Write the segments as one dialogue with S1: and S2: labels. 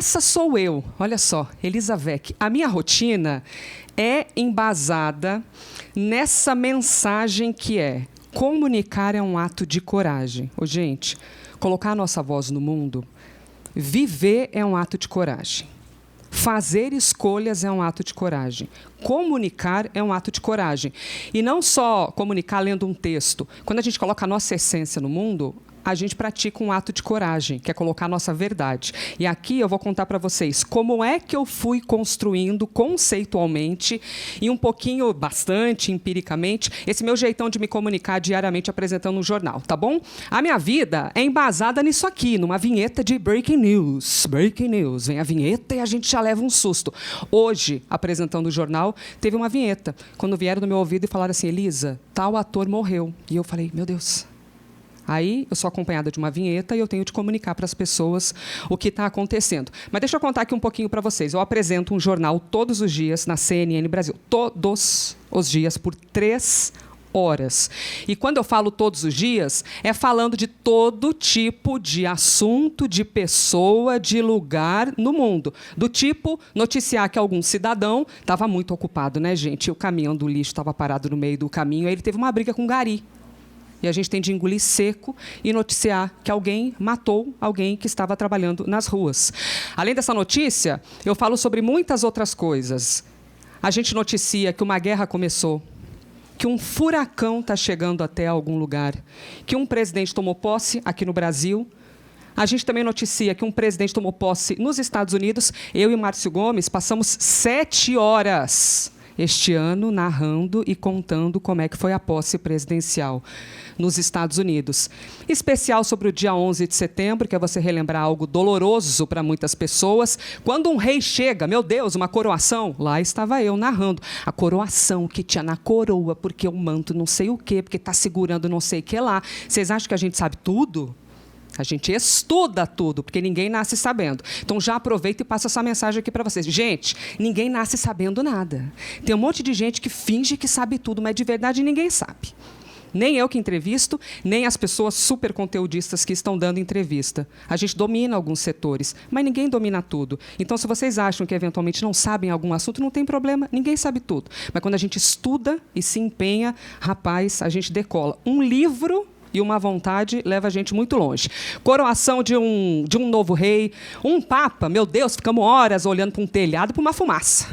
S1: essa sou eu, olha só, Elizavec. A minha rotina é embasada nessa mensagem que é: comunicar é um ato de coragem. Ô, gente, colocar a nossa voz no mundo, viver é um ato de coragem. Fazer escolhas é um ato de coragem. Comunicar é um ato de coragem. E não só comunicar lendo um texto. Quando a gente coloca a nossa essência no mundo, a gente pratica um ato de coragem, que é colocar a nossa verdade. E aqui eu vou contar para vocês como é que eu fui construindo conceitualmente e um pouquinho, bastante empiricamente, esse meu jeitão de me comunicar diariamente apresentando um jornal, tá bom? A minha vida é embasada nisso aqui, numa vinheta de Breaking News. Breaking News. Vem a vinheta e a gente já leva um susto. Hoje, apresentando o jornal, teve uma vinheta. Quando vieram no meu ouvido e falaram assim: Elisa, tal ator morreu. E eu falei: meu Deus. Aí, eu sou acompanhada de uma vinheta e eu tenho de comunicar para as pessoas o que está acontecendo. Mas deixa eu contar aqui um pouquinho para vocês. Eu apresento um jornal todos os dias na CNN Brasil. Todos os dias, por 3 horas. E quando eu falo todos os dias, é falando de todo tipo de assunto, de pessoa, de lugar no mundo. Do tipo, noticiar que algum cidadão estava muito ocupado, né, gente? E o caminhão do lixo estava parado no meio do caminho, aí ele teve uma briga com um gari. E a gente tem de engolir seco e noticiar que alguém matou alguém que estava trabalhando nas ruas. Além dessa notícia, eu falo sobre muitas outras coisas. A gente noticia que uma guerra começou, que um furacão está chegando até algum lugar, que um presidente tomou posse aqui no Brasil. A gente também noticia que um presidente tomou posse nos Estados Unidos. Eu e Márcio Gomes passamos 7 horas este ano narrando e contando como é que foi a posse presidencial nos Estados Unidos. Especial sobre o dia 11 de setembro, que é você relembrar algo doloroso para muitas pessoas. Quando um rei chega, meu Deus, uma coroação, lá estava eu narrando. A coroação que tinha na coroa, porque o manto não sei o quê, porque está segurando não sei o que lá. Vocês acham que a gente sabe tudo? A gente estuda tudo, porque ninguém nasce sabendo. Então, já aproveito e passo essa mensagem aqui para vocês. Gente, ninguém nasce sabendo nada. Tem um monte de gente que finge que sabe tudo, mas de verdade ninguém sabe. Nem eu que entrevisto, nem as pessoas super conteudistas que estão dando entrevista. A gente domina alguns setores, mas ninguém domina tudo. Então, se vocês acham que eventualmente não sabem algum assunto, não tem problema, ninguém sabe tudo. Mas quando a gente estuda e se empenha, rapaz, a gente decola. Um livro e uma vontade leva a gente muito longe. Coroação de um novo rei, um papa, meu Deus, ficamos horas olhando para um telhado, para uma fumaça.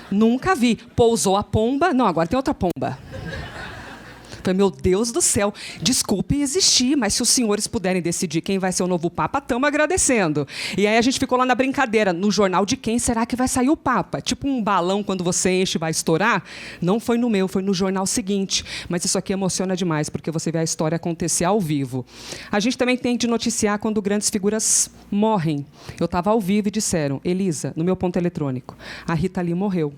S1: Nunca vi. Pousou a pomba, não, agora tem outra pomba. Falei, meu Deus do céu, desculpe existir, mas se os senhores puderem decidir quem vai ser o novo Papa, estamos agradecendo. E aí a gente ficou lá na brincadeira, no jornal de quem será que vai sair o Papa? Tipo um balão, quando você enche e vai estourar. Não foi no meu, foi no jornal seguinte. Mas isso aqui emociona demais, porque você vê a história acontecer ao vivo. A gente também tem de noticiar quando grandes figuras morrem. Eu estava ao vivo e disseram: Elisa, no meu ponto eletrônico, a Rita Lee morreu.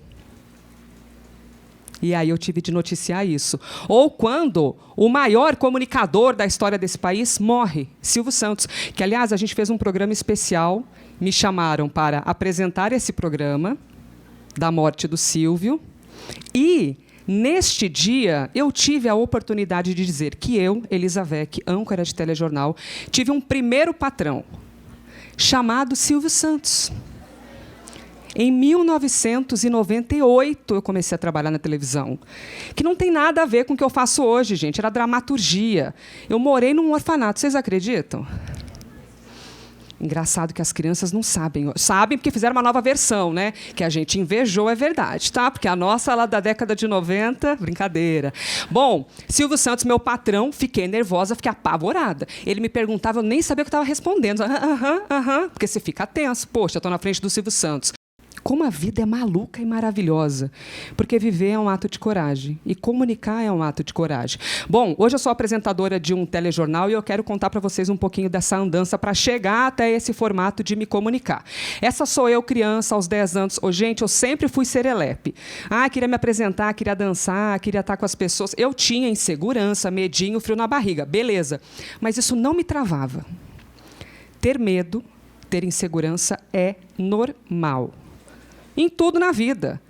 S1: E aí eu tive de noticiar isso. Ou quando o maior comunicador da história desse país morre, Silvio Santos. Que, aliás, a gente fez um programa especial, me chamaram para apresentar esse programa da morte do Silvio. E, neste dia, eu tive a oportunidade de dizer que eu, Elizavec, âncora de telejornal, tive um primeiro patrão, chamado Silvio Santos. Em 1998, eu comecei a trabalhar na televisão, que não tem nada a ver com o que eu faço hoje, gente. Era dramaturgia. Eu morei num orfanato, vocês acreditam? Engraçado que as crianças não sabem. Sabem porque fizeram uma nova versão, né? Que a gente invejou, é verdade, tá? Porque a nossa, lá da década de 90, brincadeira. Bom, Silvio Santos, meu patrão, fiquei nervosa, fiquei apavorada. Ele me perguntava, eu nem sabia o que eu estava respondendo. Porque você fica tenso. Poxa, eu estou na frente do Silvio Santos. Como a vida é maluca e maravilhosa, porque viver é um ato de coragem e comunicar é um ato de coragem. Bom, hoje eu sou apresentadora de um telejornal e eu quero contar para vocês um pouquinho dessa andança para chegar até esse formato de me comunicar. Essa sou eu, criança, aos 10 anos. Gente, eu sempre fui serelepe. Queria me apresentar, queria dançar, queria estar com as pessoas. Eu tinha insegurança, medinho, frio na barriga. Beleza. Mas isso não me travava. Ter medo, ter insegurança é normal. Em tudo na vida.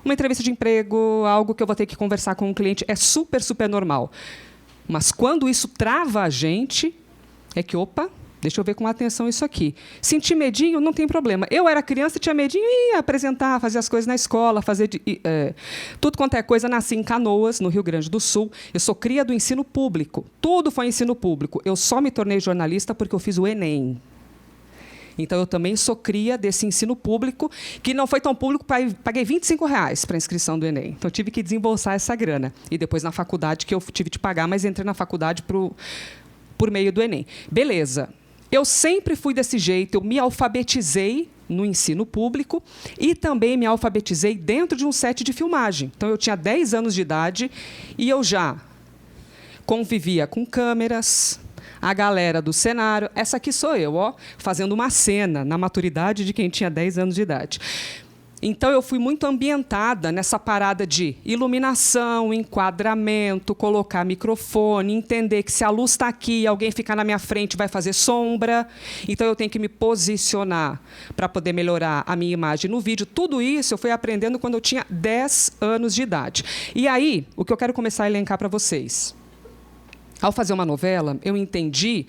S1: Uma entrevista de emprego, algo que eu vou ter que conversar com um cliente, é super, super normal. Mas quando isso trava a gente, é que, opa, Deixa eu ver com atenção isso aqui. Sentir medinho, não tem problema. Eu era criança, tinha medinho e ia apresentar, fazer as coisas na escola, tudo quanto é coisa. Nasci em Canoas, no Rio Grande do Sul. Eu sou cria do ensino público. Tudo foi ensino público. Eu só me tornei jornalista porque eu fiz o Enem. Então, eu também sou cria desse ensino público, que não foi tão público, paguei R$ 25 para a inscrição do Enem. Então, eu tive que desembolsar essa grana. E depois, na faculdade, que eu tive de pagar, mas entrei na faculdade por meio do Enem. Beleza. Eu sempre fui desse jeito, eu me alfabetizei no ensino público e também me alfabetizei dentro de um set de filmagem. Então, eu tinha 10 anos de idade e eu já convivia com câmeras, a galera do cenário. Essa aqui sou eu, ó, fazendo uma cena na maturidade de quem tinha 10 anos de idade. Então, eu fui muito ambientada nessa parada de iluminação, enquadramento, colocar microfone, entender que se a luz está aqui e alguém ficar na minha frente vai fazer sombra. Então, eu tenho que me posicionar para poder melhorar a minha imagem no vídeo. Tudo isso eu fui aprendendo quando eu tinha 10 anos de idade. E aí, o que eu quero começar a elencar para vocês. Ao fazer uma novela, eu entendi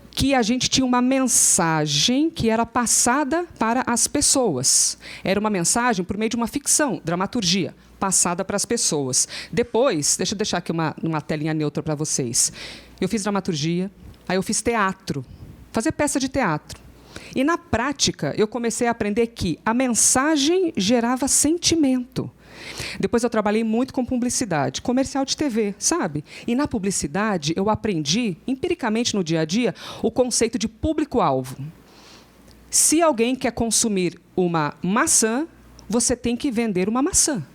S1: que a gente tinha uma mensagem que era passada para as pessoas. Era uma mensagem por meio de uma ficção, dramaturgia, passada para as pessoas. Depois, deixa eu deixar aqui uma telinha neutra para vocês. Eu fiz dramaturgia, aí eu fiz teatro, fazer peça de teatro. E, na prática, eu comecei a aprender que a mensagem gerava sentimento. Depois eu trabalhei muito com publicidade, comercial de TV, sabe? E na publicidade eu aprendi, empiricamente no dia a dia, o conceito de público-alvo. Se alguém quer consumir uma maçã, você tem que vender uma maçã.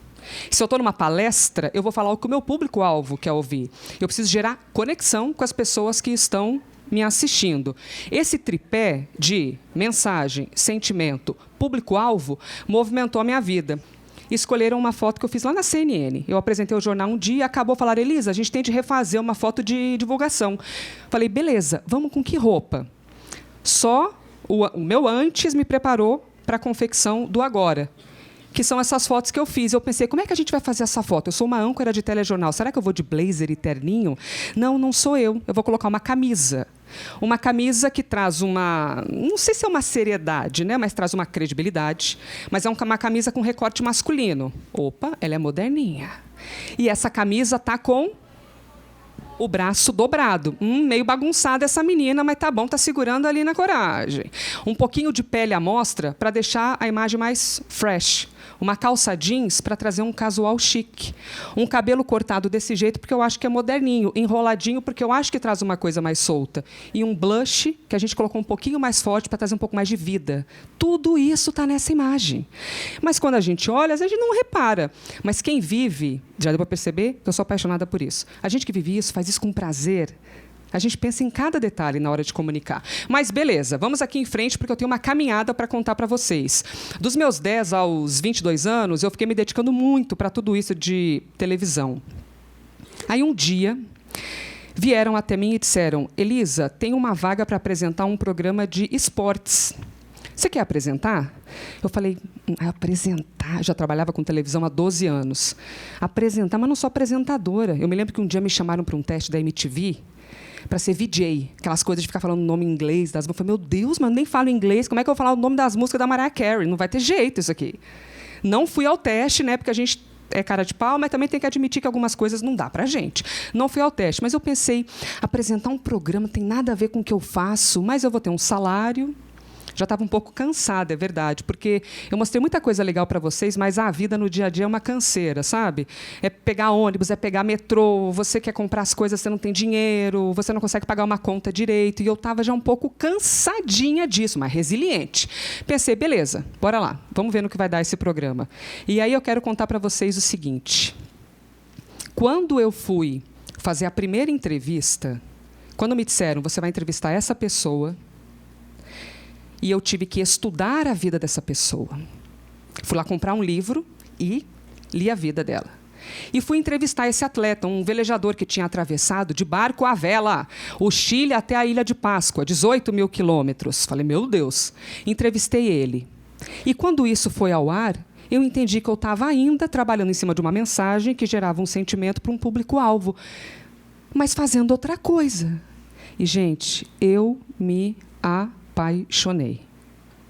S1: Se eu estou numa palestra, eu vou falar o que o meu público-alvo quer ouvir. Eu preciso gerar conexão com as pessoas que estão me assistindo. Esse tripé de mensagem, sentimento, público-alvo movimentou a minha vida. Escolheram uma foto que eu fiz lá na CNN. Eu apresentei o jornal um dia e acabou falar: Elisa, a gente tem de refazer uma foto de divulgação. Falei: beleza, vamos com que roupa? Só o meu antes me preparou para a confecção do agora, que são essas fotos que eu fiz. Eu pensei: como é que a gente vai fazer essa foto? Eu sou uma âncora de telejornal. Será que eu vou de blazer e terninho? Não, não sou eu. Eu vou colocar uma camisa. Uma camisa que traz uma... Não sei se é uma seriedade, né? Mas traz uma credibilidade. Mas é uma camisa com recorte masculino. Opa, ela é moderninha. E essa camisa está com o braço dobrado. Meio bagunçada essa menina, mas tá bom, tá segurando ali na coragem. Um pouquinho de pele à mostra para deixar a imagem mais fresh. Uma calça jeans para trazer um casual chique. Um cabelo cortado desse jeito porque eu acho que é moderninho. Enroladinho porque eu acho que traz uma coisa mais solta. E um blush que a gente colocou um pouquinho mais forte para trazer um pouco mais de vida. Tudo isso está nessa imagem. Mas quando a gente olha, a gente não repara. Mas quem vive, já deu para perceber que eu sou apaixonada por isso. A gente que vive isso, faz isso com prazer. A gente pensa em cada detalhe na hora de comunicar. Mas, beleza, vamos aqui em frente, porque eu tenho uma caminhada para contar para vocês. Dos meus 10 aos 22 anos, eu fiquei me dedicando muito para tudo isso de televisão. Aí, um dia, vieram até mim e disseram: Elisa, tem uma vaga para apresentar um programa de esportes. Você quer apresentar? Eu falei: apresentar? Já trabalhava com televisão há 12 anos. Apresentar, mas não sou apresentadora. Eu me lembro que um dia me chamaram para um teste da MTV, para ser VJ, aquelas coisas de ficar falando o nome em inglês das músicas. Eu falei: meu Deus, mas eu nem falo inglês, como é que eu vou falar o nome das músicas da Mariah Carey? Não vai ter jeito isso aqui. Não fui ao teste, né, porque a gente é cara de pau, mas também tem que admitir que algumas coisas não dá para a gente. Não fui ao teste, mas eu pensei: apresentar um programa tem nada a ver com o que eu faço, mas eu vou ter um salário. Já estava um pouco cansada, é verdade, porque eu mostrei muita coisa legal para vocês, mas a vida no dia a dia é uma canseira, sabe? É pegar ônibus, é pegar metrô, você quer comprar as coisas, você não tem dinheiro, você não consegue pagar uma conta direito, e eu estava já um pouco cansadinha disso, mas resiliente. Pensei: beleza, bora lá, vamos ver no que vai dar esse programa. E aí eu quero contar para vocês o seguinte. Quando eu fui fazer a primeira entrevista, quando me disseram: você vai entrevistar essa pessoa, e eu tive que estudar a vida dessa pessoa. Fui lá comprar um livro e li a vida dela. E fui entrevistar esse atleta, um velejador que tinha atravessado de barco à vela o Chile até a Ilha de Páscoa, 18 mil quilômetros. Falei: meu Deus. Entrevistei ele. E quando isso foi ao ar, eu entendi que eu estava ainda trabalhando em cima de uma mensagem que gerava um sentimento para um público-alvo, mas fazendo outra coisa. E, gente, eu me apaixonei.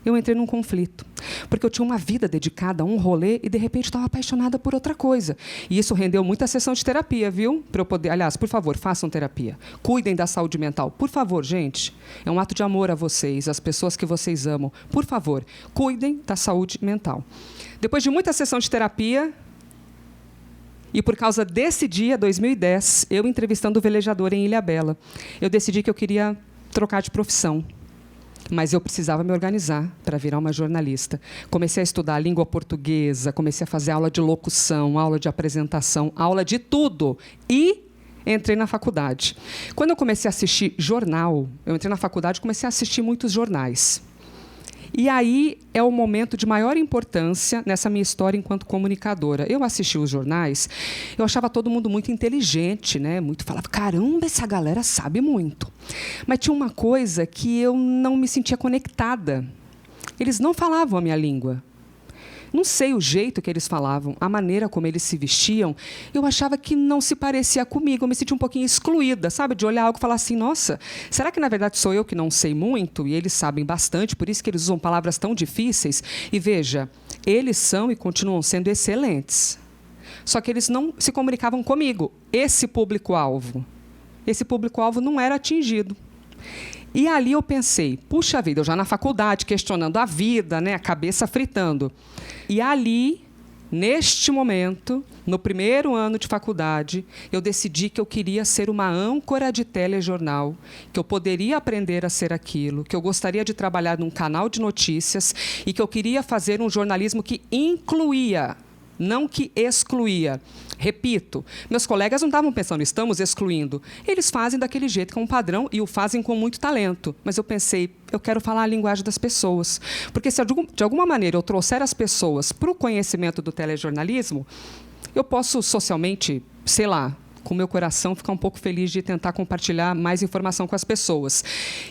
S1: Eu entrei num conflito, porque eu tinha uma vida dedicada a um rolê e, de repente, estava apaixonada por outra coisa. E isso rendeu muita sessão de terapia, viu? Para eu poder... Aliás, por favor, façam terapia. Cuidem da saúde mental. Por favor, gente. É um ato de amor a vocês, às pessoas que vocês amam. Por favor, cuidem da saúde mental. Depois de muita sessão de terapia, e por causa desse dia, 2010, eu entrevistando o velejador em Ilhabela, eu decidi que eu queria trocar de profissão. Mas eu precisava me organizar para virar uma jornalista. Comecei a estudar a língua portuguesa, comecei a fazer aula de locução, aula de apresentação, aula de tudo. E entrei na faculdade. Quando eu comecei a assistir jornal, eu entrei na faculdade e comecei a assistir muitos jornais. E aí é o momento de maior importância nessa minha história enquanto comunicadora. Eu assisti os jornais, eu achava todo mundo muito inteligente, né? Muito falava, caramba, essa galera sabe muito. Mas tinha uma coisa que eu não me sentia conectada. Eles não falavam a minha língua. Não sei o jeito que eles falavam, a maneira como eles se vestiam, eu achava que não se parecia comigo, eu me sentia um pouquinho excluída, sabe? De olhar algo e falar assim, nossa, será que na verdade sou eu que não sei muito e eles sabem bastante, por isso que eles usam palavras tão difíceis? E veja, eles são e continuam sendo excelentes. Só que eles não se comunicavam comigo, esse público-alvo. Esse público-alvo não era atingido. E ali eu pensei, puxa vida, eu já na faculdade, questionando a vida, né, a cabeça fritando. E ali, neste momento, no primeiro ano de faculdade, eu decidi que eu queria ser uma âncora de telejornal, que eu poderia aprender a ser aquilo, que eu gostaria de trabalhar num canal de notícias e que eu queria fazer um jornalismo que incluía, não que excluía. Repito, meus colegas não estavam pensando, estamos excluindo. Eles fazem daquele jeito, que é um padrão, e o fazem com muito talento. Mas eu pensei, eu quero falar a linguagem das pessoas. Porque se de alguma maneira eu trouxer as pessoas para o conhecimento do telejornalismo, eu posso socialmente, sei lá, com o meu coração, ficar um pouco feliz de tentar compartilhar mais informação com as pessoas.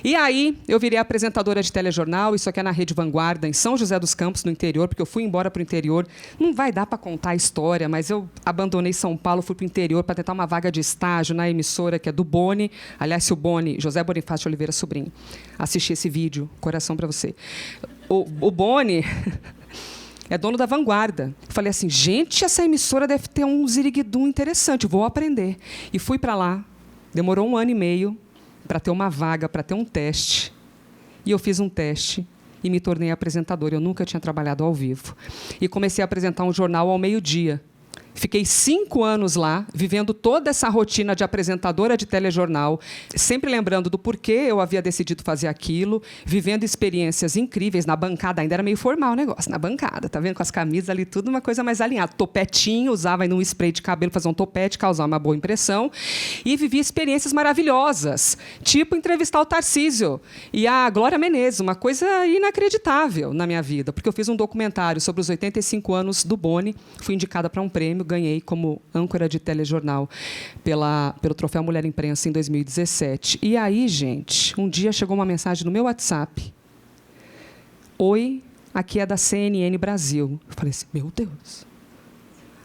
S1: E aí, eu virei apresentadora de telejornal, isso aqui é na Rede Vanguarda, em São José dos Campos, no interior, porque eu fui embora para o interior. Não vai dar para contar a história, mas eu abandonei São Paulo, fui para o interior para tentar uma vaga de estágio na emissora, que é do Boni. Aliás, se o Boni, José Bonifácio Oliveira Sobrinho, assistir esse vídeo, coração para você. O Boni... é dono da Vanguarda. Falei assim, gente, essa emissora deve ter um ziriguidum interessante, vou aprender. E fui para lá, demorou 1 ano e meio para ter uma vaga, para ter um teste. E eu fiz um teste e me tornei apresentadora. Eu nunca tinha trabalhado ao vivo. E comecei a apresentar um jornal ao meio-dia. Fiquei 5 anos lá, vivendo toda essa rotina de apresentadora de telejornal, sempre lembrando do porquê eu havia decidido fazer aquilo, vivendo experiências incríveis na bancada, ainda era meio formal o negócio, na bancada, tá vendo? Com as camisas ali, tudo uma coisa mais alinhada. Topetinho, usava num spray de cabelo, fazer um topete, causar uma boa impressão. E vivi experiências maravilhosas, tipo entrevistar o Tarcísio e a Glória Menezes, uma coisa inacreditável na minha vida, porque eu fiz um documentário sobre os 85 anos do Boni, fui indicada para um prêmio, ganhei como âncora de telejornal pelo Troféu Mulher Imprensa em 2017. E aí, gente, um dia chegou uma mensagem no meu WhatsApp. Oi, aqui é da CNN Brasil. Eu falei assim, meu Deus.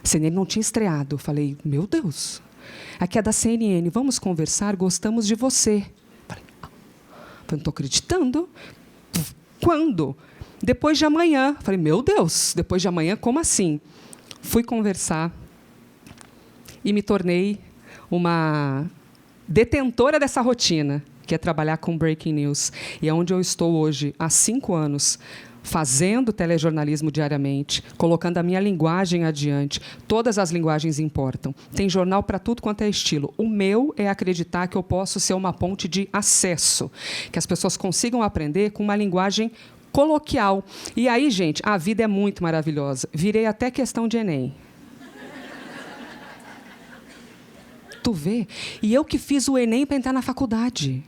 S1: A CNN não tinha estreado. Eu falei, meu Deus. Aqui é da CNN, vamos conversar, gostamos de você. Eu falei, não estou acreditando. Quando? Depois de amanhã. Eu falei, meu Deus, depois de amanhã, como assim? Fui conversar e me tornei uma detentora dessa rotina, que é trabalhar com breaking news. E é onde eu estou hoje, há 5 anos, fazendo telejornalismo diariamente, colocando a minha linguagem adiante. Todas as linguagens importam. Tem jornal para tudo quanto é estilo. O meu é acreditar que eu posso ser uma ponte de acesso, que as pessoas consigam aprender com uma linguagem coloquial. E aí, gente, a vida é muito maravilhosa. Virei até questão de Enem. Tu vê? E eu que fiz o Enem para entrar na faculdade.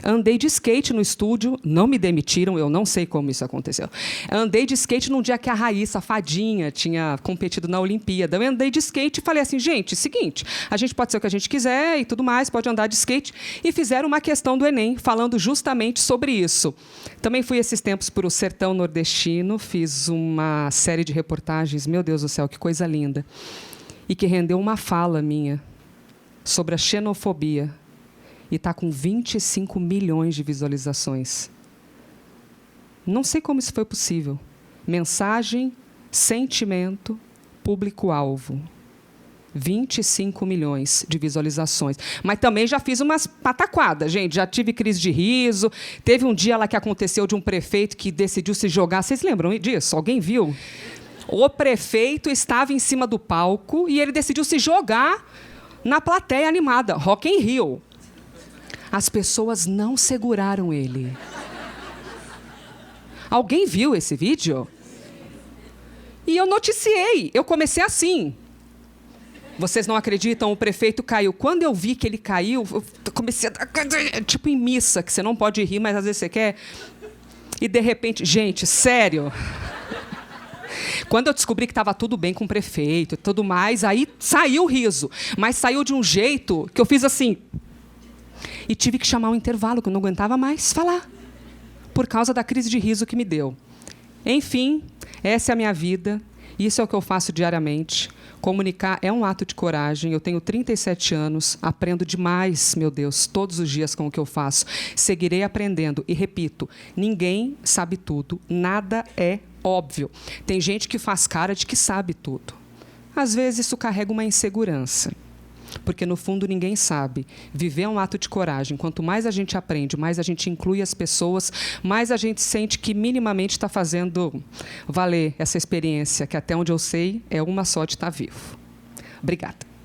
S1: Andei de skate no estúdio, não me demitiram, eu não sei como isso aconteceu. Andei de skate num dia que a Raíssa, a fadinha, tinha competido na Olimpíada. Eu andei de skate e falei assim, gente, seguinte, a gente pode ser o que a gente quiser e tudo mais, pode andar de skate. E fizeram uma questão do Enem, falando justamente sobre isso. Também fui esses tempos para o sertão nordestino, fiz uma série de reportagens, meu Deus do céu, que coisa linda. E que rendeu uma fala minha sobre a xenofobia. e está com 25 milhões de visualizações. Não sei como isso foi possível. Mensagem, sentimento, público-alvo. 25 milhões de visualizações. Mas também já fiz umas pataquadas, gente. Já tive crise de riso. Teve um dia lá que aconteceu de um prefeito que decidiu se jogar. Vocês lembram disso? Alguém viu? O prefeito estava em cima do palco e ele decidiu se jogar na plateia animada. Rock in Rio. As pessoas não seguraram ele. Alguém viu esse vídeo? E eu noticiei. Eu comecei assim. Vocês não acreditam? O prefeito caiu. Quando eu vi que ele caiu, eu comecei a... Tipo em missa, que você não pode rir, mas às vezes você quer. E, de repente... Gente, sério. Quando eu descobri que estava tudo bem com o prefeito e tudo mais, aí saiu o riso. Mas saiu de um jeito que eu fiz assim. E tive que chamar um intervalo, que eu não aguentava mais falar. Por causa da crise de riso que me deu. Enfim, essa é a minha vida. Isso é o que eu faço diariamente. Comunicar é um ato de coragem. Eu tenho 37 anos, aprendo demais, meu Deus, todos os dias com o que eu faço. Seguirei aprendendo. E, repito, ninguém sabe tudo, nada é óbvio. Tem gente que faz cara de que sabe tudo. Às vezes, isso carrega uma insegurança. Porque, no fundo, ninguém sabe. Viver é um ato de coragem. Quanto mais a gente aprende, mais a gente inclui as pessoas, mais a gente sente que minimamente está fazendo valer essa experiência, que até onde eu sei é uma só de estar vivo. Obrigada.